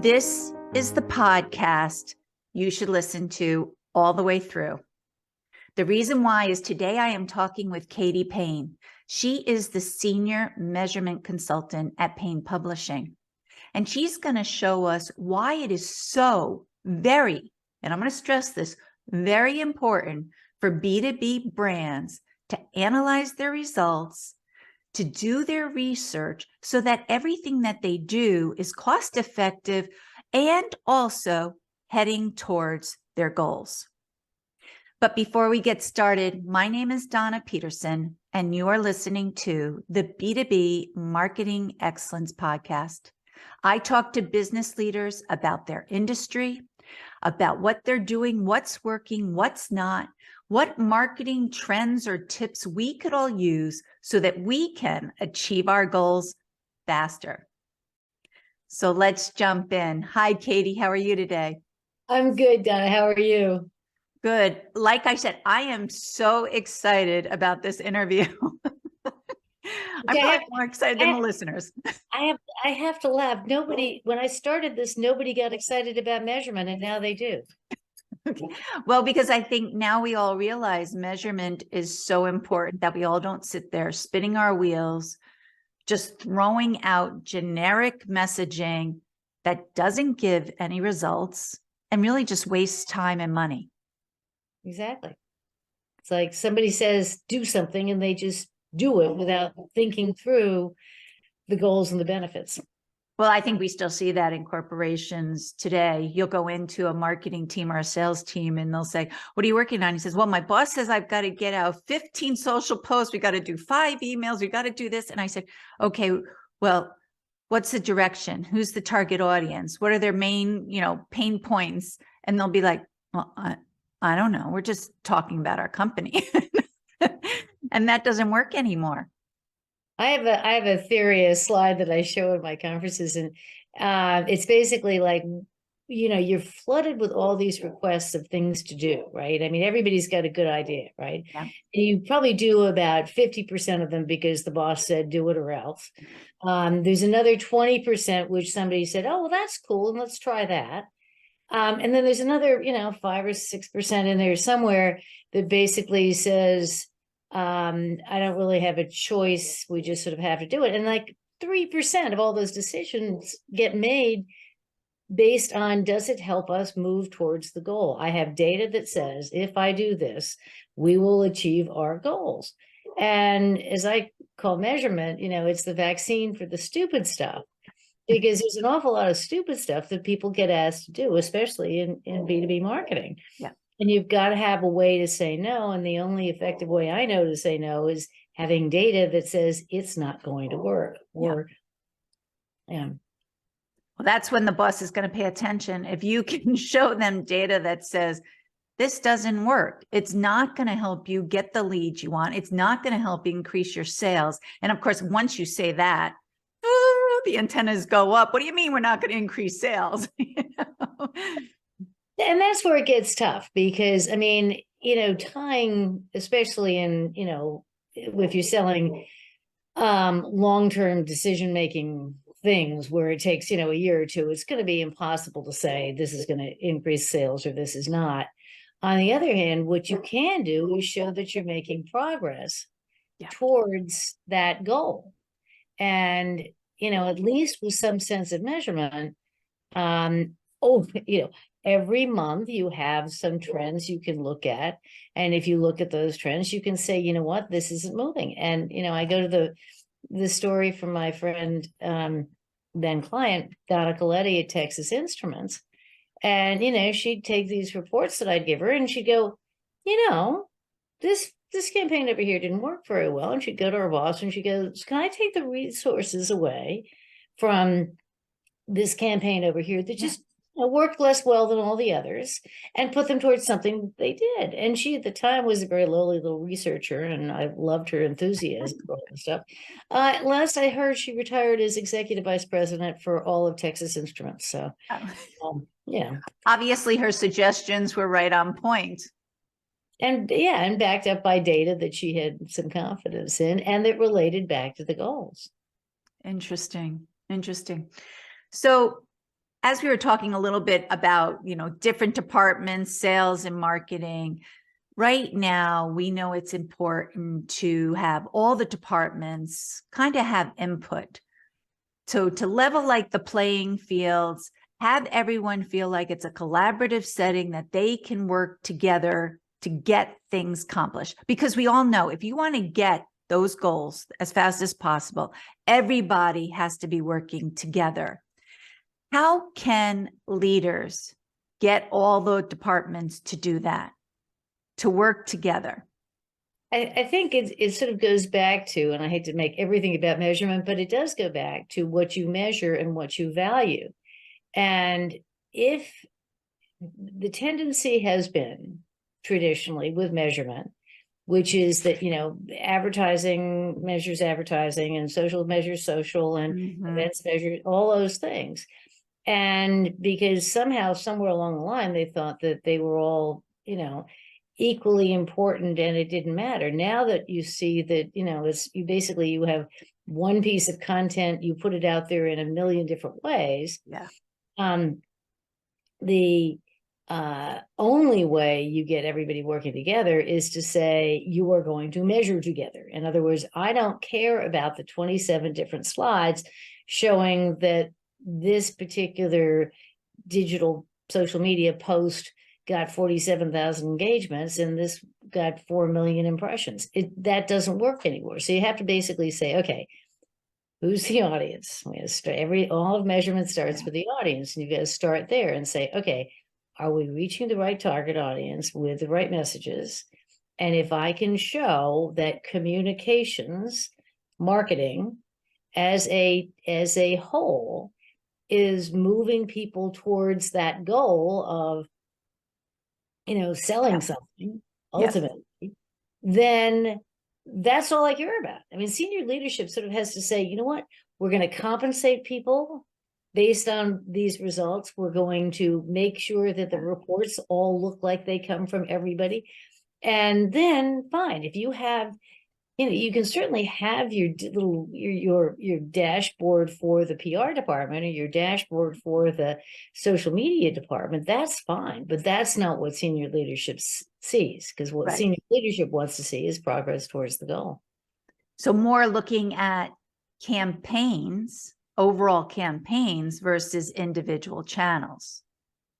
This is the podcast you should listen to all the way through. The reason why is today I am talking with Katie Payne. She is the senior measurement consultant at Payne Publishing. And she's going to show us why it is so very, and I'm going to stress this, very important for B2B brands to analyze their results, to do their research so that everything that they do is cost effective and also heading towards their goals. But before we get started, my name is Donna Peterson, and you are listening to the B2B Marketing Excellence Podcast. I talk to business leaders about their industry, about what they're doing, what's working, what's not, what marketing trends or tips we could all use so that we can achieve our goals faster. So let's jump in. Hi, Katie. How are you today? I'm good, Donna. How are you? Good. Like I said, I am so excited about this interview. I'm probably more excited than the listeners. I have to laugh. When I started this, nobody got excited about measurement, and now they do. Okay. Well, because I think now we all realize measurement is so important that we all don't sit there spinning our wheels, just throwing out generic messaging that doesn't give any results and really just wastes time and money. Exactly. It's like somebody says, do something, and they just do it without thinking through the goals and the benefits. Well, I think we still see that in corporations today. You'll go into a marketing team or a sales team and they'll say, what are you working on? He says, well, my boss says I've got to get out 15 social posts. We got to do 5 emails. We got to do this. And I said, okay, well, what's the direction? Who's the target audience? What are their main, pain points? And they'll be like, well, I don't know. We're just talking about our company. And that doesn't work anymore. I have a theory, a slide that I show at my conferences, and it's basically like, you're flooded with all these requests of things to do, right? I mean, everybody's got a good idea, right? Yeah. And you probably do about 50% of them because the boss said do it or else. There's another 20% which somebody said, oh, well, that's cool, and let's try that. And then there's another, 5 or 6% in there somewhere that basically says, I don't really have a choice. We just sort of have to do it. And like 3% of all those decisions get made based on, does it help us move towards the goal? I have data that says, if I do this, we will achieve our goals. And as I call measurement, it's the vaccine for the stupid stuff, because there's an awful lot of stupid stuff that people get asked to do, especially in B2B marketing. Yeah. And you've got to have a way to say no. And the only effective way I know to say no is having data that says it's not going to work. Well, that's when the boss is going to pay attention. If you can show them data that says this doesn't work, it's not going to help you get the leads you want. It's not going to help you increase your sales. And of course, once you say that, the antennas go up. What do you mean we're not going to increase sales? And that's where it gets tough, because, I mean, tying, especially in, if you're selling long-term decision-making things where it takes, a year or two, it's going to be impossible to say this is going to increase sales or this is not. On the other hand, what you can do is show that you're making progress towards that goal. And, at least with some sense of measurement, every month you have some trends you can look at. And if you look at those trends, you can say, you know what, this isn't moving. And, I go to the story from my friend, then client, Donna Coletti at Texas Instruments. And, she'd take these reports that I'd give her and she'd go, this campaign over here didn't work very well. And she'd go to her boss and she goes, can I take the resources away from this campaign over here that just worked less well than all the others and put them towards something they did? And she at the time was a very lowly little researcher, and I loved her enthusiasm and stuff. Last I heard, she retired as executive vice president for all of Texas Instruments. So obviously her suggestions were right on point. And backed up by data that she had some confidence in and that related back to the goals. Interesting. So as we were talking a little bit about, different departments, sales and marketing, right now, we know it's important to have all the departments kind of have input. So to level like the playing fields, have everyone feel like it's a collaborative setting that they can work together to get things accomplished. Because we all know if you want to get those goals as fast as possible, everybody has to be working together. How can leaders get all the departments to do that, to work together? I think it sort of goes back to, and I hate to make everything about measurement, but it does go back to what you measure and what you value. And if the tendency has been traditionally with measurement, which is that, advertising measures advertising and social measures social and events measure all those things. And because somehow, somewhere along the line, they thought that they were all, equally important and it didn't matter. Now that you see that, you have one piece of content, you put it out there in a million different ways. Yeah. The only way you get everybody working together is to say you are going to measure together. In other words, I don't care about the 27 different slides showing that this particular digital social media post got 47,000 engagements and this got 4 million impressions. That doesn't work anymore. So you have to basically say, okay, who's the audience? All of measurement starts with the audience, and you've got to start there and say, okay, are we reaching the right target audience with the right messages? And if I can show that communications, marketing as a whole is moving people towards that goal of, selling something ultimately, then that's all I care about. I mean, senior leadership sort of has to say, you know what, we're going to compensate people based on these results. We're going to make sure that the reports all look like they come from everybody. And then fine, if you have, you can certainly have your little your dashboard for the PR department or your dashboard for the social media department. That's fine, but that's not what senior leadership sees, because what senior leadership wants to see is progress towards the goal. So more looking at campaigns, overall campaigns versus individual channels.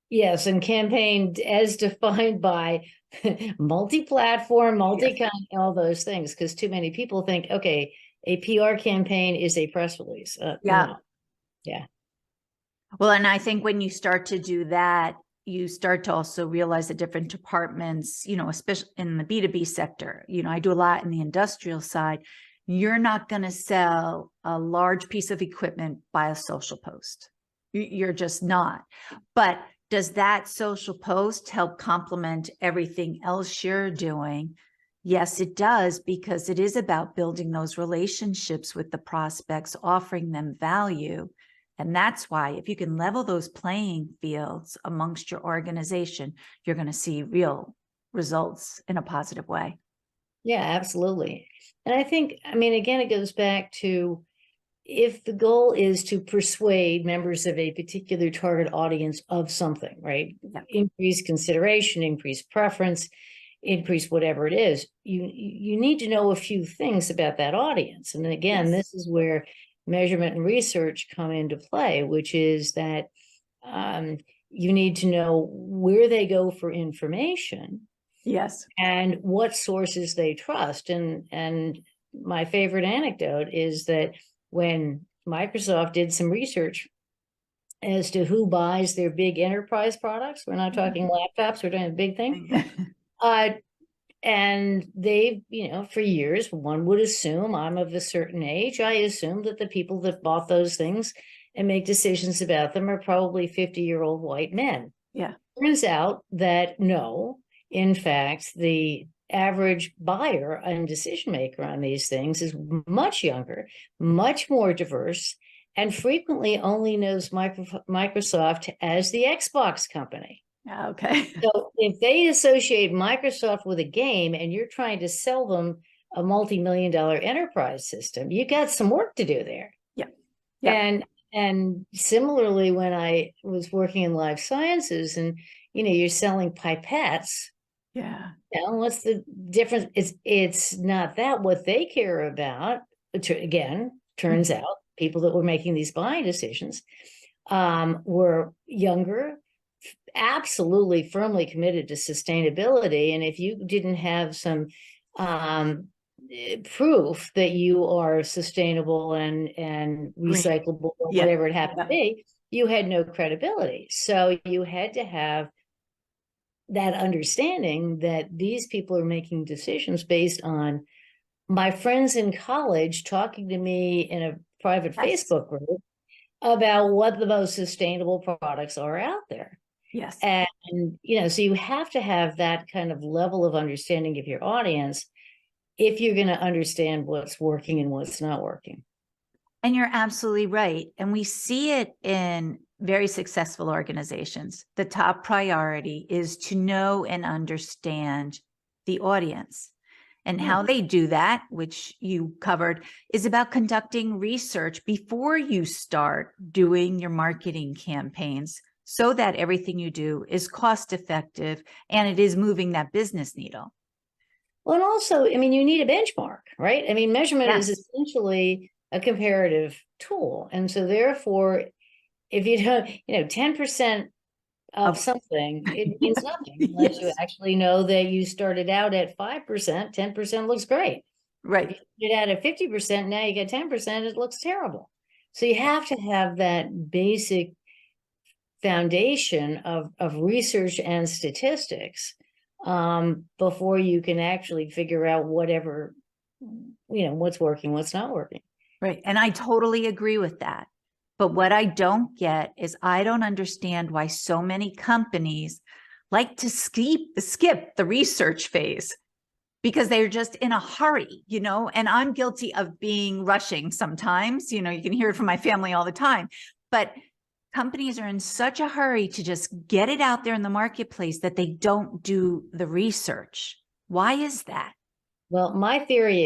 Yes, and campaign as defined by multi-platform, multi-kind, all those things, because too many people think, okay, a PR campaign is a press release. No. Yeah. Well, and I think when you start to do that, you start to also realize the different departments, especially in the B2B sector. I do a lot in the industrial side. You're not going to sell a large piece of equipment by a social post. You're just not. But does that social post help complement everything else you're doing? Yes, it does, because it is about building those relationships with the prospects, offering them value. And that's why if you can level those playing fields amongst your organization, you're going to see real results in a positive way. Yeah, absolutely. And I think, again, it goes back to, if the goal is to persuade members of a particular target audience of something, right? Yeah. Increase consideration, increase preference, increase whatever it is, you need to know a few things about that audience. And again, this is where measurement and research come into play, which is that you need to know where they go for information. Yes. And what sources they trust. And my favorite anecdote is that when Microsoft did some research as to who buys their big enterprise products, we're not talking laptops, we're doing a big thing. And they, for years, one would assume, I'm of a certain age, I assume that the people that bought those things and make decisions about them are probably 50-year-old white men. Yeah. Turns out that no, in fact, the average buyer and decision maker on these things is much younger, much more diverse, and frequently only knows Microsoft as the Xbox company. Okay. So if they associate Microsoft with a game and you're trying to sell them a multi-million-dollar enterprise system, you got some work to do there. Yeah. And And similarly, when I was working in life sciences and, you're selling pipettes, Yeah. what's the difference? It's not that what they care about. Again, turns out people that were making these buying decisions were younger, absolutely firmly committed to sustainability. And if you didn't have some proof that you are sustainable and Green. recyclable or Yeah. whatever it happened to be, you had no credibility. So you had to have that understanding that these people are making decisions based on my friends in college talking to me in a private Yes. Facebook group about what the most sustainable products are out there. Yes. And, so you have to have that kind of level of understanding of your audience if you're going to understand what's working and what's not working. And you're absolutely right. And we see it in very successful organizations. The top priority is to know and understand the audience. And how they do that, which you covered, is about conducting research before you start doing your marketing campaigns so that everything you do is cost effective and it is moving that business needle. Well, and also, you need a benchmark, right? Measurement Yes. is essentially a comparative tool. And so therefore, if you don't, 10% of something, it means nothing unless you actually know that you started out at 5%, 10% looks great. Right. If you started out at 50%, now you get 10%, it looks terrible. So you have to have that basic foundation of research and statistics before you can actually figure out whatever, what's working, what's not working. Right. And I totally agree with that. But what I don't get is I don't understand why so many companies like to skip the research phase because they're just in a hurry, and I'm guilty of being rushing sometimes, you can hear it from my family all the time, but companies are in such a hurry to just get it out there in the marketplace that they don't do the research. Why is that? Well, my theory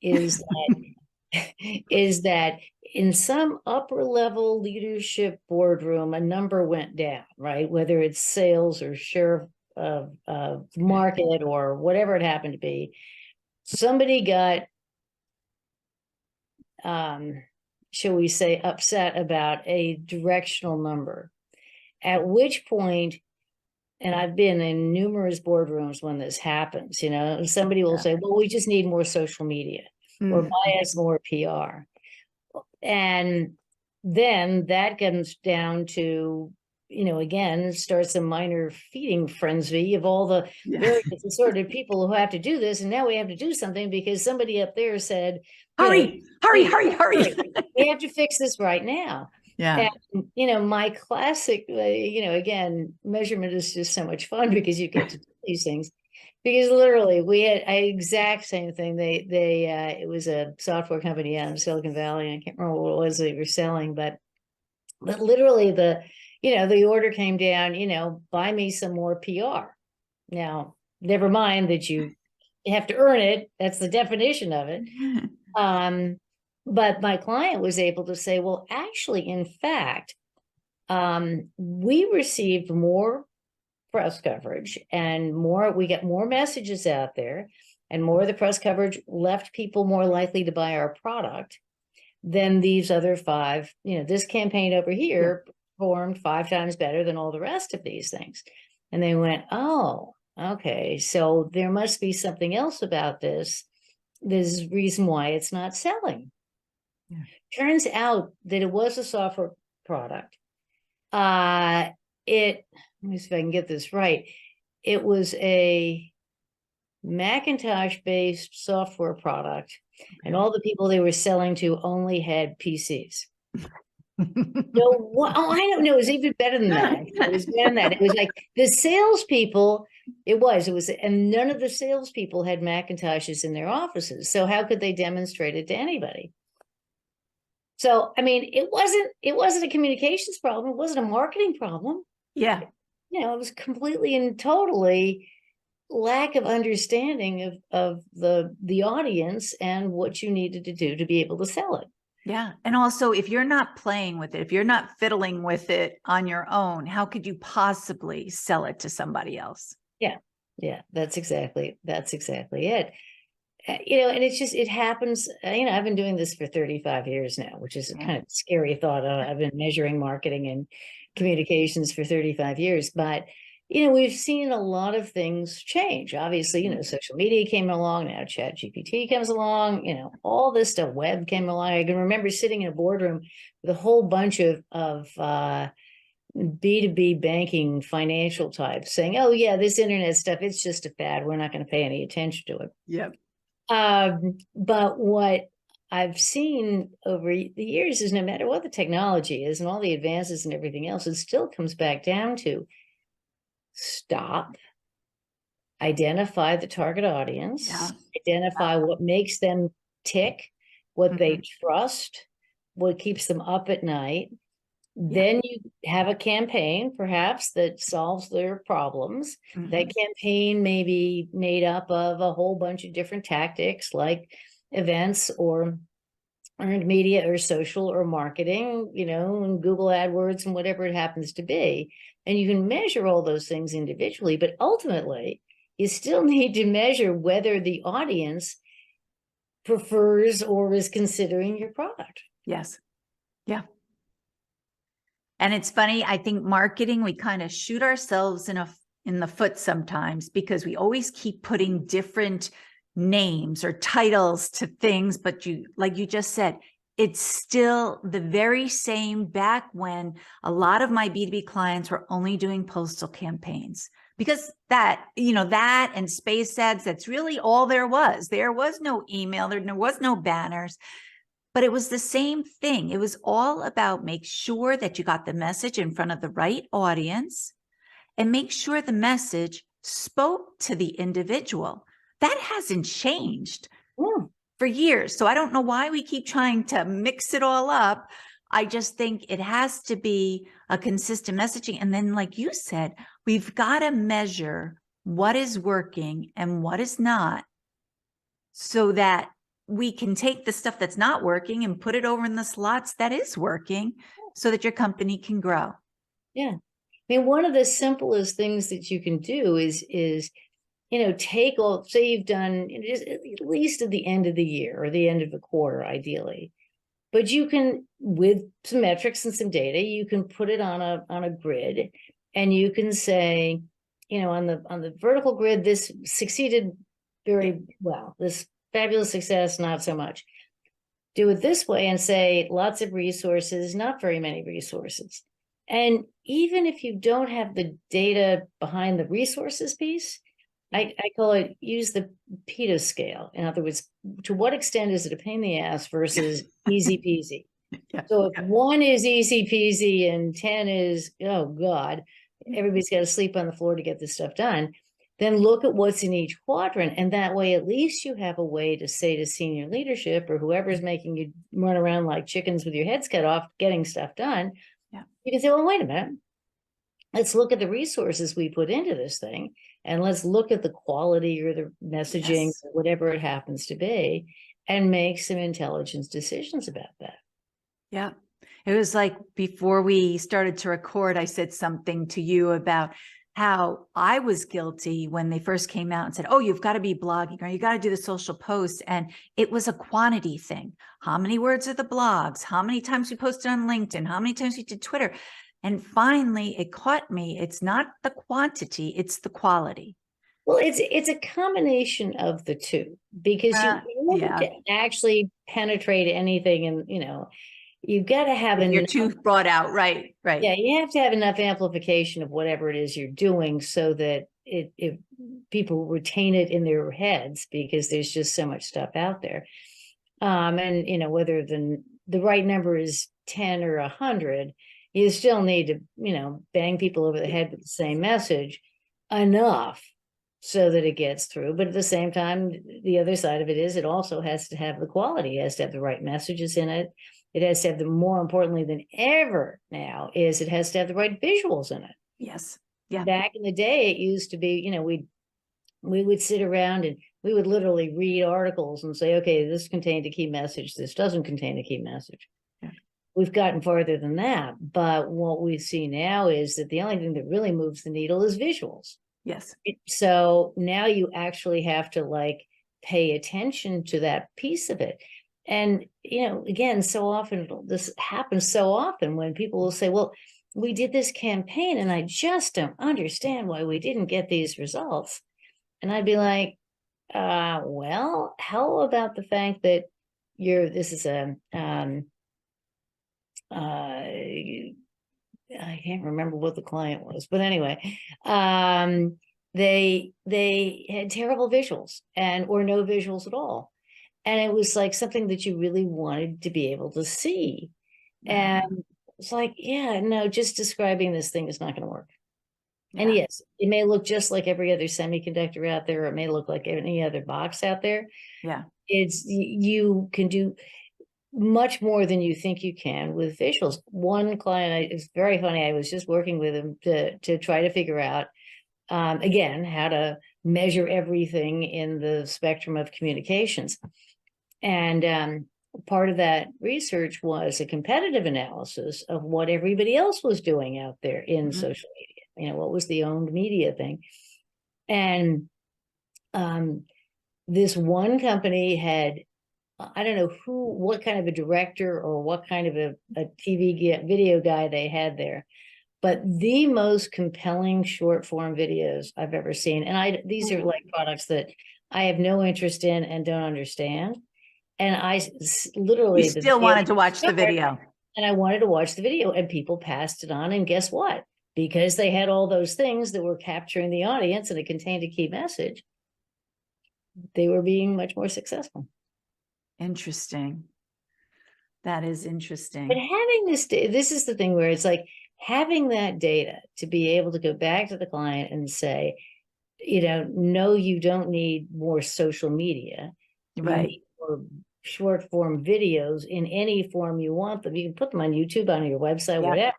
is that in some upper level leadership boardroom, a number went down, right? Whether it's sales or share of market or whatever it happened to be, somebody got, shall we say, upset about a directional number, at which point, and I've been in numerous boardrooms when this happens, somebody will say, well, we just need more social media or buy us more PR. And then that comes down to, again, starts a minor feeding frenzy of all the various assorted people who have to do this. And now we have to do something because somebody up there said, hurry. We have to fix this right now. Yeah. And, my classic, again, measurement is just so much fun because you get to do these things. Because literally, we had an exact same thing. It was a software company out in Silicon Valley. I can't remember what it was they were selling, but literally the order came down. Buy me some more PR. Now, never mind that you have to earn it. That's the definition of it. But my client was able to say, well, actually, in fact, we received more press coverage and we get more messages out there, and more of the press coverage left people more likely to buy our product than these other 5. This campaign over here performed 5 times better than all the rest of these things. And they went, oh, okay, so there must be something else about this. There's a reason why it's not selling. Yeah. Turns out that it was a software product. Let me see if I can get this right. It was a Macintosh-based software product, and all the people they were selling to only had PCs. I don't know. It was even better than that. It was better than that. It was like the salespeople. It was, and none of the salespeople had Macintoshes in their offices. So how could they demonstrate it to anybody? So, it wasn't a communications problem. It wasn't a marketing problem. Yeah. It was completely and totally lack of understanding of the audience and what you needed to do to be able to sell it. Yeah. And also, if you're not playing with it, if you're not fiddling with it on your own, how could you possibly sell it to somebody else? Yeah. Yeah. That's exactly it. You know, and it's just, it happens, you know, I've been doing this for 35 years now, which is a Yeah. kind of scary thought. I've been measuring marketing and communications for 35 years, but, you know, we've seen a lot of things change. Obviously, you know, social media came along, now Chat GPT comes along, you know, all this stuff, web came along. I can remember sitting in a boardroom with a whole bunch of B2B banking financial types saying, oh yeah, this internet stuff, it's just a fad. We're not going to pay any attention to it. Yep. But what I've seen over the years is no matter what the technology is and all the advances and everything else, it still comes back down to stop, identify the target audience, Yeah. identify what makes them tick, what they Mhm. trust, what keeps them up at night. Yeah. Then you have a campaign, perhaps, that solves their problems. That Mhm. campaign may be made up of a whole bunch of different tactics like events or earned media or social or marketing, you know, and Google AdWords and whatever it happens to be. And you can measure all those things individually, but ultimately, you still need to measure whether the audience prefers or is considering your product. Yes. Yeah. And it's funny, I think marketing, we kind of shoot ourselves in the foot sometimes because we always keep putting different names or titles to things, but you, like you just said, it's still the very same back when a lot of my B2B clients were only doing postal campaigns because that, you know, that and space ads, that's really all there was. There was no email, there was no banners. But it was the same thing. It was all about make sure that you got the message in front of the right audience and make sure the message spoke to the individual. That hasn't changed Mm, for years. So I don't know why we keep trying to mix it all up. I just think it has to be a consistent messaging. And then, like you said, we've got to measure what is working and what is not so that we can take the stuff that's not working and put it over in the slots that is working so that your company can grow. yeah. I mean, one of the simplest things that you can do is, you know, take all, say you've done at least at the end of the year or the end of the quarter, ideally. But you can, with some metrics and some data, you can put it on a grid and you can say, you know, on the vertical grid, this succeeded very well. This fabulous success, not so much. Do it this way and say lots of resources, not very many resources. And even if you don't have the data behind the resources piece, I call it use the PETA scale. In other words, to what extent is it a pain in the ass versus easy peasy? Yeah. So if one is easy peasy and 10 is, oh God, everybody's got to sleep on the floor to get this stuff done, then look at what's in each quadrant. And that way, at least you have a way to say to senior leadership or whoever's making you run around like chickens with your heads cut off, getting stuff done. Yeah. You can say, well, wait a minute. Let's look at the resources we put into this thing and let's look at the quality or the messaging, Yes. or whatever it happens to be, and make some intelligent decisions about that. Yeah. It was like before we started to record, I said something to you about how I was guilty when they first came out and said, oh, you've got to be blogging or you got to do the social posts. And it was a quantity thing. How many words are the blogs? How many times we posted on LinkedIn? How many times we did Twitter? And finally, it caught me. It's not the quantity, it's the quality. Well, it's a combination of the two, because you in order Yeah. to actually penetrate anything, and you know, you've got to have If you're enough. too brought out, right, right. Yeah, you have to have enough amplification of whatever it is you're doing so that it people retain it in their heads, because there's just so much stuff out there. And you know, whether the right number is 10 or 100, you still need to, you know, bang people over the head with the same message enough so that it gets through. But at the same time, the other side of it is it also has to have the quality. It has to have the right messages in it. It has to have the, more importantly than ever now, is it has to have the right visuals in it. Yes. Yeah. Back in the day, it used to be, you know, we'd we would sit around and we would literally read articles and say, okay, this contained a key message. This doesn't contain a key message. Yeah. We've gotten farther than that. But what we see now is that the only thing that really moves the needle is visuals. Yes. So now you actually have to like pay attention to that piece of it. And, again, so often this happens so often when people will say, well, we did this campaign and I just don't understand why we didn't get these results. And I'd be like, well, how about the fact that this is I can't remember what the client was, but anyway, they had terrible visuals or no visuals at all. And it was like something that you really wanted to be able to see. And it's like, yeah, no, just describing this thing is not going to work. Yeah. And yes, it may look just like every other semiconductor out there, or it may look like any other box out there. Yeah. You can do much more than you think you can with visuals. One client, it's very funny. I was just working with him to try to figure out, again, how to measure everything in the spectrum of communications. And part of that research was a competitive analysis of what everybody else was doing out there in social media. What was the owned media thing? And this one company had, I don't know what kind of a director or what kind of a TV video guy they had there, but the most compelling short form videos I've ever seen. And these are like products that I have no interest in and don't understand. And I literally You still wanted to watch the video. And I wanted to watch the video, and people passed it on. And guess what? Because they had all those things that were capturing the audience and it contained a key message, they were being much more successful. Interesting. That is interesting. But having this is the thing where it's like having that data to be able to go back to the client and say, no, you don't need more social media. Right. You need more short form videos in any form you want them. You can put them on YouTube, on your website, whatever.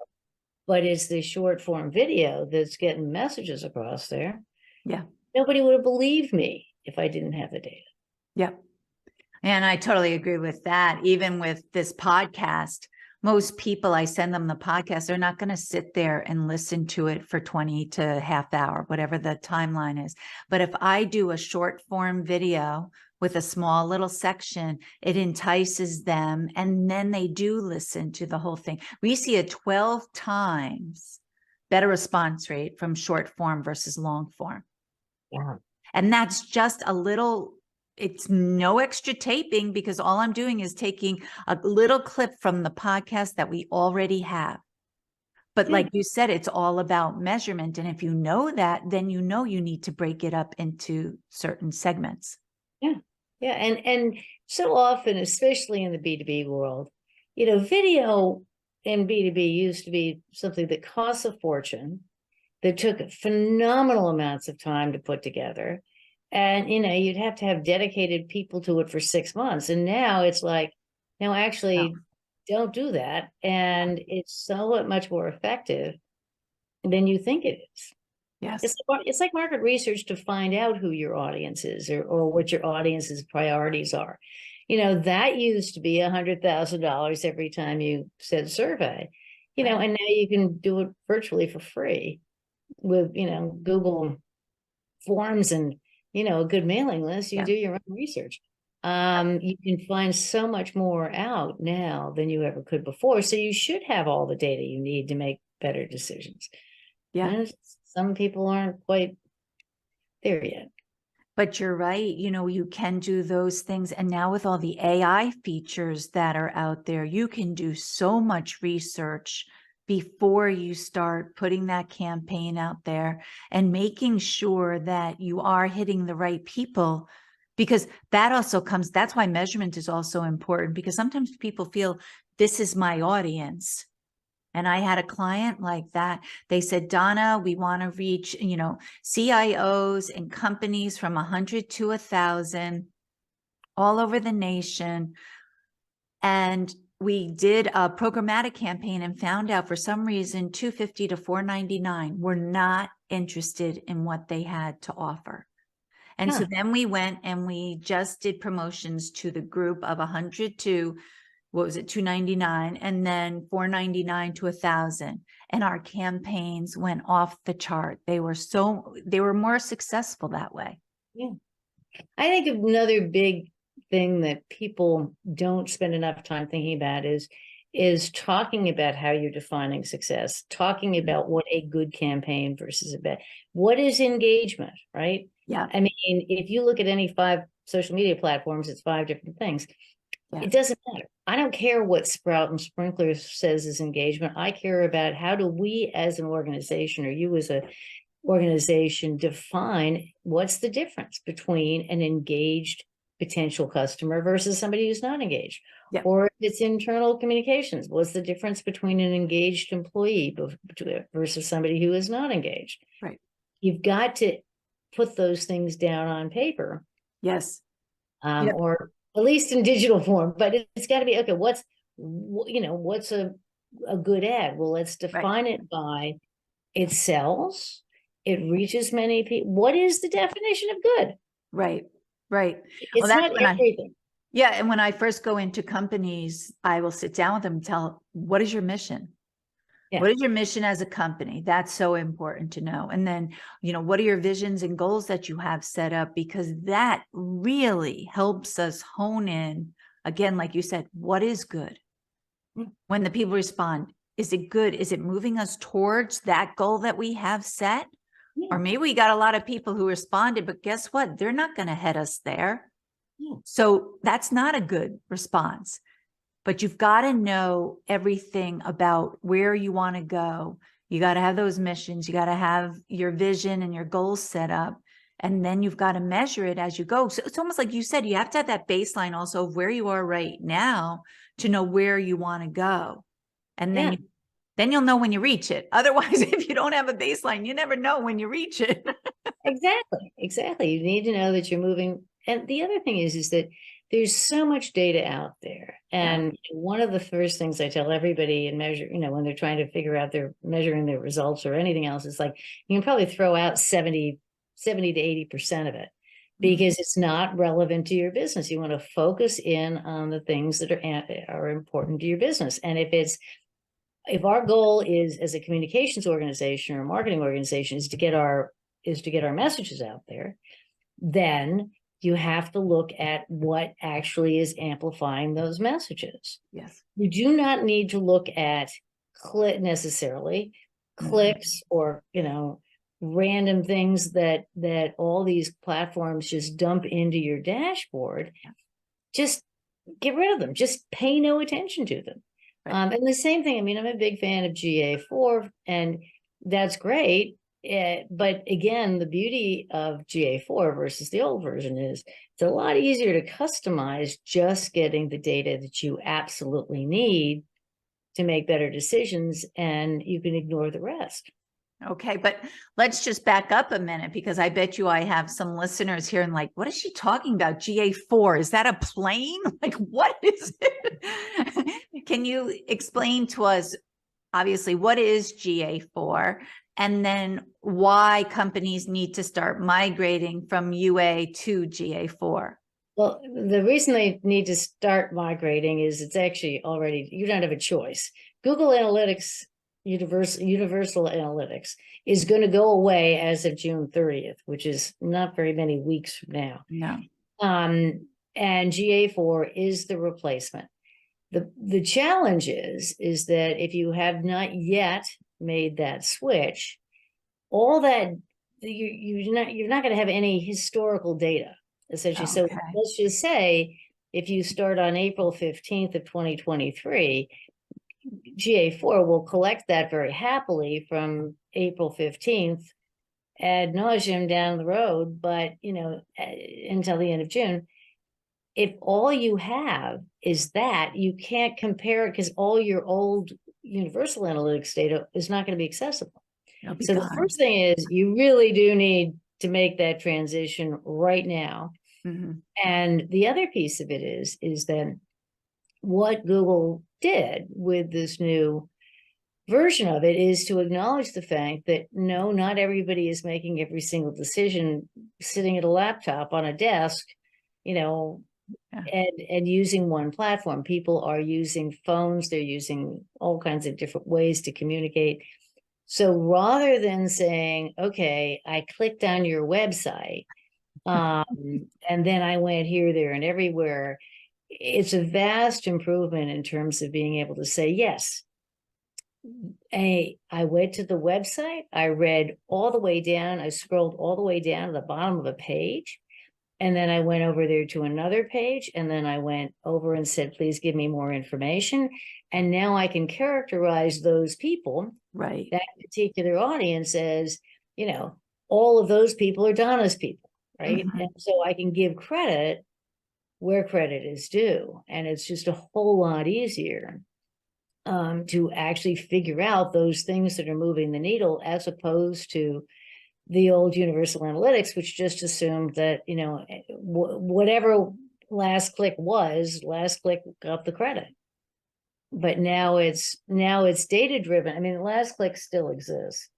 But it's the short form video that's getting messages across there. Yeah. Nobody would have believed me if I didn't have the data. Yeah. And I totally agree with that. Even with this podcast, most people, I send them the podcast, they're not going to sit there and listen to it for 20 to half hour, whatever the timeline is. But if I do a short form video with a small little section, it entices them. And then they do listen to the whole thing. We see a 12 times better response rate from short form versus long form. Yeah. And that's just a little, it's no extra taping, because all I'm doing is taking a little clip from the podcast that we already have. But like you said, it's all about measurement. And if you know that, then you need to break it up into certain segments. Yeah. Yeah. And so often, especially in the B2B world, video in B2B used to be something that costs a fortune, that took phenomenal amounts of time to put together. And, you'd have to have dedicated people to it for 6 months. And now it's like, no, actually don't do that. And it's so much more effective than you think it is. Yes. It's like market research to find out who your audience is or what your audience's priorities are. That used to be $100,000 every time you said survey, and now you can do it virtually for free with, Google Forms and, a good mailing list. You do your own research. You can find so much more out now than you ever could before. So you should have all the data you need to make better decisions. Yeah. And some people aren't quite there yet. But you're right. You can do those things. And now with all the AI features that are out there, you can do so much research before you start putting that campaign out there and making sure that you are hitting the right people, because that's why measurement is also important, because sometimes people feel this is my audience. And I had a client like that. They said, Donna, we want to reach, CIOs and companies from 100 to 1,000 all over the nation. And we did a programmatic campaign and found out for some reason, 250 to 499 were not interested in what they had to offer. And so Huh. then we went and we just did promotions to the group of 100 to, what was it, 299, and then 499 to 1,000. And our campaigns went off the chart. They were more successful that way. Yeah. I think another big thing that people don't spend enough time thinking about is talking about how you're defining success, talking about what a good campaign versus a bad. What is engagement, right? Yeah. I mean, if you look at any 5 social media platforms, it's 5 different things. Yeah. It doesn't matter. I don't care what Sprout and Sprinkler says is engagement. I care about how do we as an organization, or you as a organization, define what's the difference between an engaged potential customer versus somebody who's not engaged. Yeah. Or if it's internal communications, what's the difference between an engaged employee versus somebody who is not engaged? Right. You've got to put those things down on paper. Yes. Or at least in digital form, but it's got to be, okay, what's a good ad? Well, let's define it by it sells, it reaches many people. What is the definition of good? Right. Right. It's Well, not everything. Yeah. And when I first go into companies, I will sit down with them and tell, what is your mission? Yeah. What is your mission as a company? That's so important to know. And then, what are your visions and goals that you have set up? Because that really helps us hone in, again, like you said, what is good? When the people respond, is it good? Is it moving us towards that goal that we have set? Or maybe we got a lot of people who responded, but guess what? They're not going to head us there. So that's not a good response. But you've got to know everything about where you want to go. You got to have those missions. You got to have your vision and your goals set up. And then you've got to measure it as you go. So it's almost like you said, you have to have that baseline also of where you are right now to know where you want to go. And then, then you'll know when you reach it. Otherwise, if you don't have a baseline, you never know when you reach it. Exactly. You need to know that you're moving. And the other thing is that there's so much data out there. And one of the first things I tell everybody in measure, when they're trying to figure out they're measuring their results or anything else, is like, you can probably throw out 70 to 80% of it because it's not relevant to your business. You want to focus in on the things that are important to your business. And if our goal is, as a communications organization or marketing organization, is to get our messages out there, then you have to look at what actually is amplifying those messages. Yes. You do not need to look at necessarily clicks or, random things that all these platforms just dump into your dashboard. Just get rid of them. Just pay no attention to them. And the same thing, I'm a big fan of GA4, and that's great. But again, the beauty of GA4 versus the old version is it's a lot easier to customize just getting the data that you absolutely need to make better decisions, and you can ignore the rest. Okay, but let's just back up a minute, because I bet you I have some listeners here and like, what is she talking about? GA4, is that a plane? Like, what is it? Can you explain to us, obviously, what is GA4? And then why companies need to start migrating from UA to GA4? Well, the reason they need to start migrating is it's actually already, you don't have a choice. Google Analytics, Universal Analytics, is going to go away as of June 30th, which is not very many weeks from now. No. And GA4 is the replacement. The challenge is that if you have not yet made that switch, all that you're not going to have any historical data, essentially. So let's just say if you start on April 15th of 2023, GA4 will collect that very happily from April 15th ad nauseum down the road, but until the end of June. If all you have is that, you can't compare it because all your old Universal Analytics data is not going to be accessible. So the first thing is you really do need to make that transition right now. And the other piece of it is that what Google did with this new version of it is to acknowledge the fact that no, not everybody is making every single decision sitting at a laptop on a desk, you know, and using one platform. People are using phones, they're using all kinds of different ways to communicate. So rather than saying, okay, I clicked on your website, and then I went here, there, and everywhere, it's a vast improvement in terms of being able to say, yes, I went to the website, I read all the way down, I scrolled all the way down to the bottom of a page, and then I went over there to another page, and then I went over and said, please give me more information. And now I can characterize those people, Right. that particular audience, as, you know, all of those people are Donna's people, right? Mhm. And so I can give credit where credit is due. And it's just a whole lot easier to actually figure out those things that are moving the needle, as opposed to the old universal analytics, which just assumed that, you know, whatever last click was, last click got the credit. But now it's data driven. I mean, last click still exists,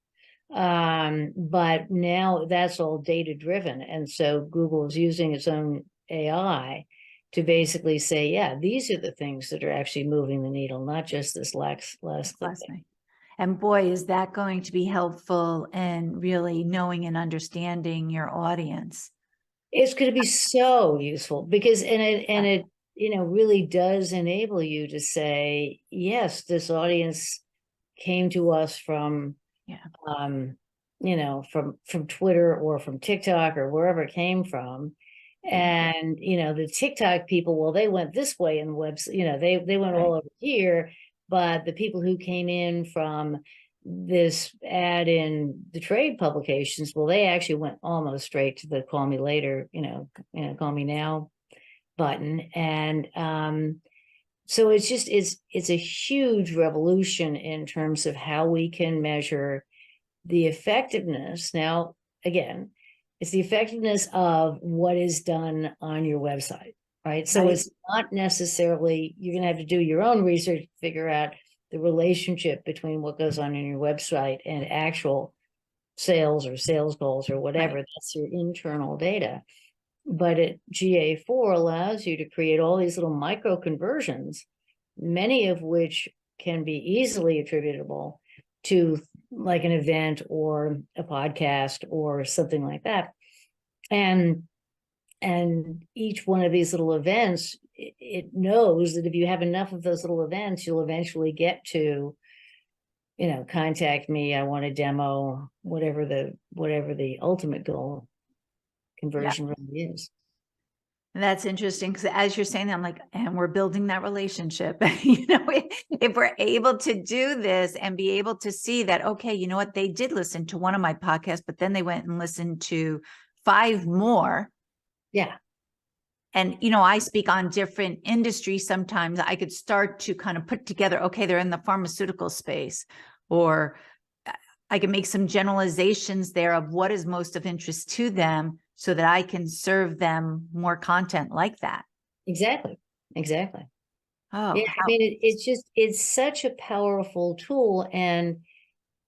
but now that's all data driven. And so Google is using its own AI to basically say, yeah, these are the things that are actually moving the needle, not just this last click thing. And boy, is that going to be helpful in really knowing and understanding your audience. It's going to be so useful because, and it, you know, really does enable you to say, yes, this audience came to us from, you know, from Twitter or from TikTok or wherever it came from. And, you know, the TikTok people, well, they went this way in the website, you know, they went all over here, but the people who came in from this ad in the trade publications, well, they actually went almost straight to the call me later, you know, call me now button. And so it's just, it's a huge revolution in terms of how we can measure the effectiveness. Now, again, it's the effectiveness of what is done on your website, right? So it's not necessarily, you're going to have to do your own research to figure out the relationship between what goes on in your website and actual sales or sales goals or whatever. That's your internal data. But GA4 allows you to create all these little micro conversions, many of which can be easily attributable to like an event or a podcast or something like that. And each one of these little events, it knows that if you have enough of those little events, you'll eventually get to, you know, contact me, I want a demo, whatever the ultimate goal conversion really is. That's interesting, because as you're saying that, I'm like, and we're building that relationship. You know, if we're able to do this and be able to see that, okay, you know what, they did listen to one of my podcasts, but then they went and listened to 5 more. Yeah. And, you know, I speak on different industries. Sometimes I could start to kind of put together, okay, they're in the pharmaceutical space, or I can make some generalizations there of what is most of interest to them, so that I can serve them more content like that. Exactly. Oh, yeah. I mean, it's such a powerful tool. And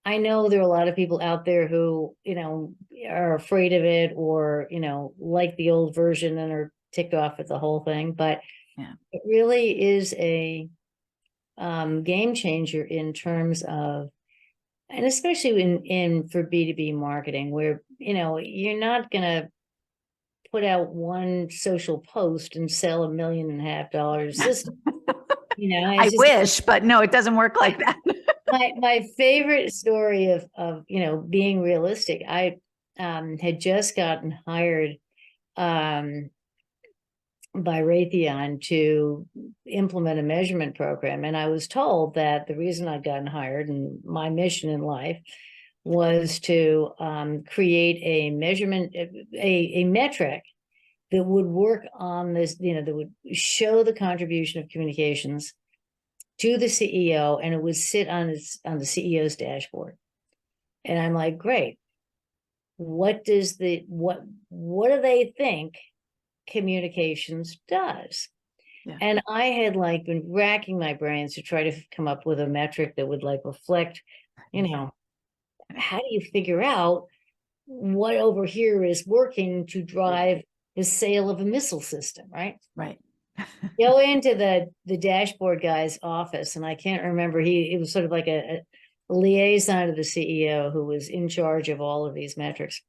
I know there are a lot of people out there who, you know, are afraid of it, or, you know, like the old version and are ticked off at the whole thing. But it really is a game changer in terms of, and especially in for B2B marketing, where, you know, you're not going to put out one social post and sell $1.5 million system. You know, I wish, but no, it doesn't work like that. my favorite story of, you know, being realistic, I had just gotten hired by Raytheon to implement a measurement program. And I was told that the reason I'd gotten hired and my mission in life was to create a measurement, a metric that would work on this, you know, that would show the contribution of communications to the CEO, and it would sit on the CEO's dashboard. And I'm like, great. What do they think communications does? Yeah. And I had like been racking my brains to try to come up with a metric that would like reflect, how do you figure out what over here is working to drive the sale of a missile system, right? Right. Go into the dashboard guy's office, and I can't remember, it was sort of like a liaison to the CEO who was in charge of all of these metrics.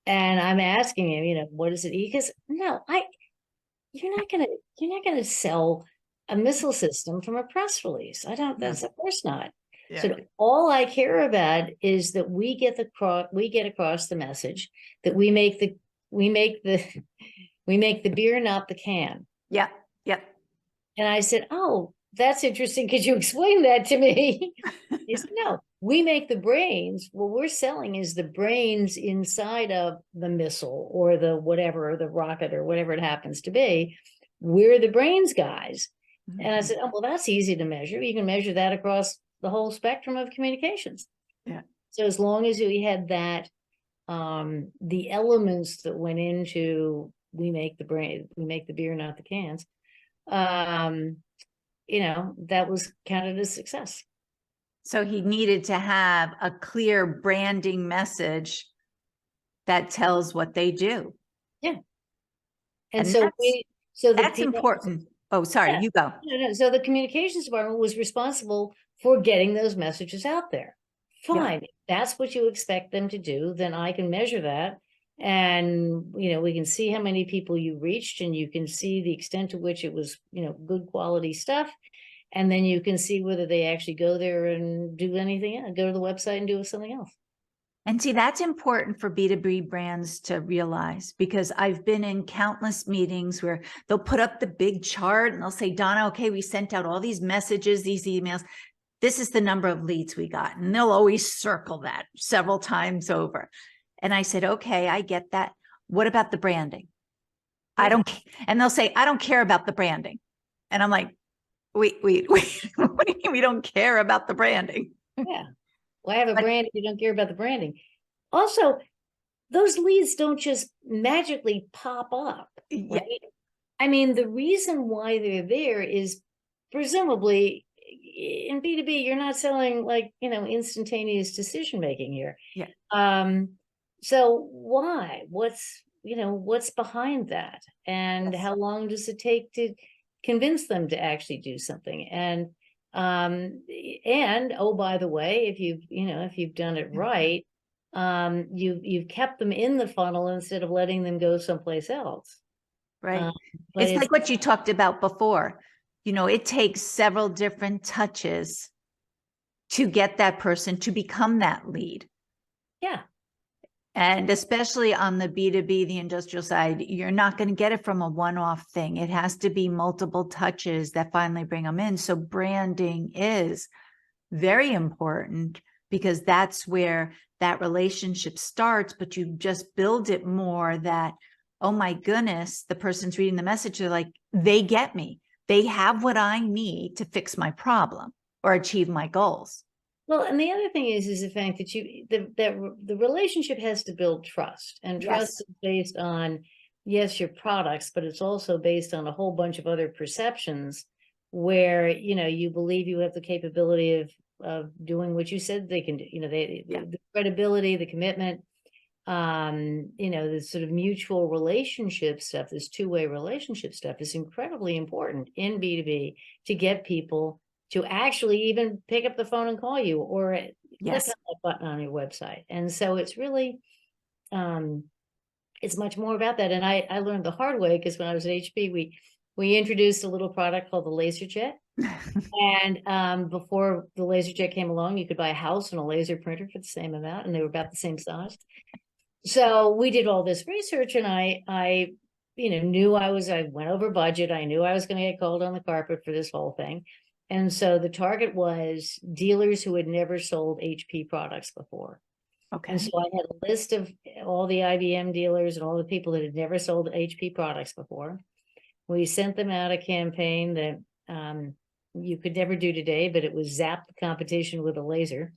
And I'm asking him, what is it? Because no, you're not gonna sell a missile system from a press release. That's of course not. Yeah. So all I care about is that we get across the message that we make the beer, not the can. Yeah. Yeah. And I said, oh, that's interesting. Could you explain that to me? He said, no, we make the brains. What we're selling is the brains inside of the missile or the whatever, or the rocket or whatever it happens to be. We're the brains guys. And I said, oh, well, that's easy to measure. You can measure that across the whole spectrum of communications. Yeah. So as long as we had that, the elements that went into we make the beer, not the cans, that was counted as success. So he needed to have a clear branding message that tells what they do. Yeah. And so that's important. Oh, sorry, yeah, you go. No. So the communications department was responsible for getting those messages out there. Fine. Yeah. If that's what you expect them to do, then I can measure that. And, we can see how many people you reached, and you can see the extent to which it was, good quality stuff. And then you can see whether they actually go there and do anything, go to the website and do something else. And see, that's important for B2B brands to realize, because I've been in countless meetings where they'll put up the big chart and they'll say, Donna, okay, we sent out all these messages, these emails. This is the number of leads we got. And they'll always circle that several times over. And I said, okay, I get that. What about the branding? And they'll say, I don't care about the branding. And I'm like, wait, what do you mean we don't care about the branding? Yeah. Well, I have a brand if you don't care about the branding. Also, those leads don't just magically pop up, right? Yeah. I mean, the reason why they're there is presumably in B2B, you're not selling like, instantaneous decision-making here. Yeah. So why? What's behind that? And how long does it take to convince them to actually do something? And oh, by the way, if you've done it right, you've kept them in the funnel instead of letting them go someplace else. Right. It's like what you talked about before. It takes several different touches to get that person to become that lead. Yeah. And especially on the B2B, the industrial side, you're not going to get it from a one-off thing. It has to be multiple touches that finally bring them in. So branding is very important, because that's where that relationship starts, but you just build it more that, oh my goodness, the person's reading the message. They're like, they get me. They have what I need to fix my problem or achieve my goals. Well, and the other thing is the fact that the relationship has to build trust, and trust is based on, yes, your products, but it's also based on a whole bunch of other perceptions where, you believe you have the capability of doing what you said they can do, the credibility, the commitment, the sort of mutual relationship stuff, this two-way relationship stuff is incredibly important in B2B to get people to actually even pick up the phone and call you, or click on that button on your website. And so it's really, it's much more about that. And I learned the hard way, because when I was at HP, we introduced a little product called the LaserJet. And before the LaserJet came along, you could buy a house and a laser printer for the same amount, and they were about the same size. So we did all this research, and I knew I went over budget. I knew I was going to get called on the carpet for this whole thing. And so the target was dealers who had never sold HP products before. Okay. And so I had a list of all the IBM dealers and all the people that had never sold HP products before. We sent them out a campaign that you could never do today, but it was zap the competition with a laser.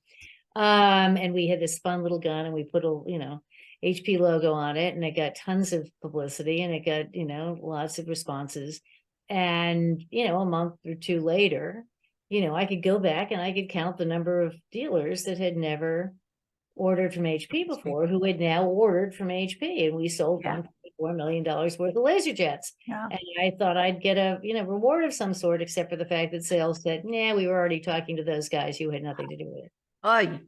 And we had this fun little gun, and we put a, HP logo on it, and it got tons of publicity, and it got, lots of responses. And, a month or two later, I could go back and I could count the number of dealers that had never ordered from HP before, who had now ordered from HP, and we sold Yeah. $1.4 million worth of laser jets. Yeah. And I thought I'd get a, reward of some sort, except for the fact that sales said, nah, we were already talking to those guys. You had nothing to do with it. Oh,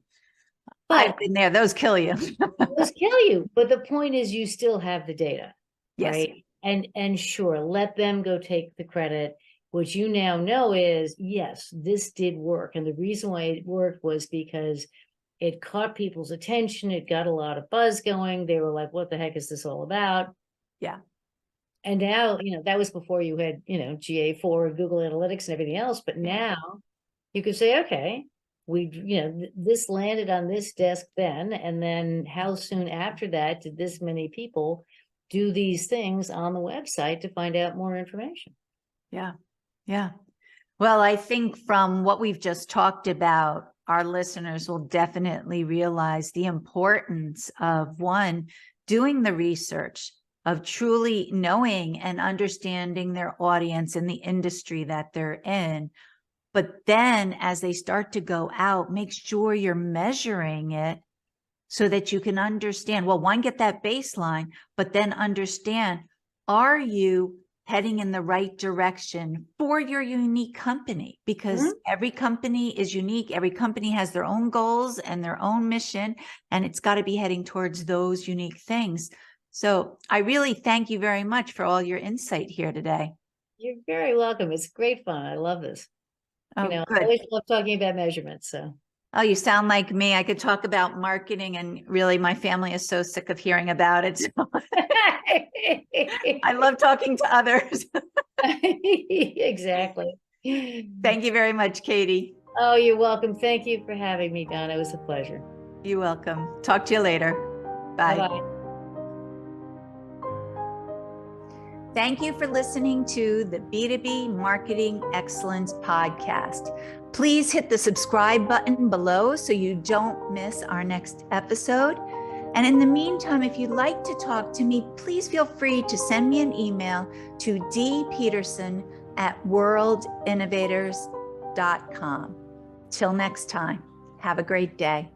But I've been there. Those kill you. those kill you. But the point is, you still have the data, Yes. right? And sure, let them go take the credit. What you now know is, yes, this did work. And the reason why it worked was because it caught people's attention. It got a lot of buzz going. They were like, what the heck is this all about? Yeah. And now, that was before you had, GA4, Google Analytics and everything else. But now you could say, okay, this landed on this desk then. And then how soon after that did this many people do these things on the website to find out more information? Yeah. Yeah. Well, I think from what we've just talked about, our listeners will definitely realize the importance of, one, doing the research, of truly knowing and understanding their audience and the industry that they're in. But then as they start to go out, make sure you're measuring it so that you can understand, well, one, get that baseline, but then understand, are you heading in the right direction for your unique company? Because every company is unique. Every company has their own goals and their own mission, and it's got to be heading towards those unique things. So I really thank you very much for all your insight here today. You're very welcome. It's great fun. I love this. Oh, I good. always love talking about measurements. So. Oh, you sound like me. I could talk about marketing, and really my family is so sick of hearing about it. So I love talking to others. Exactly. Thank you very much, Katie. Oh, you're welcome. Thank you for having me, Donna. It was a pleasure. You're welcome. Talk to you later. Bye. Bye-bye. Thank you for listening to the B2B Marketing Excellence Podcast. Please hit the subscribe button below so you don't miss our next episode. And in the meantime, if you'd like to talk to me, please feel free to send me an email to dpeterson@worldinnovators.com. Till next time, have a great day.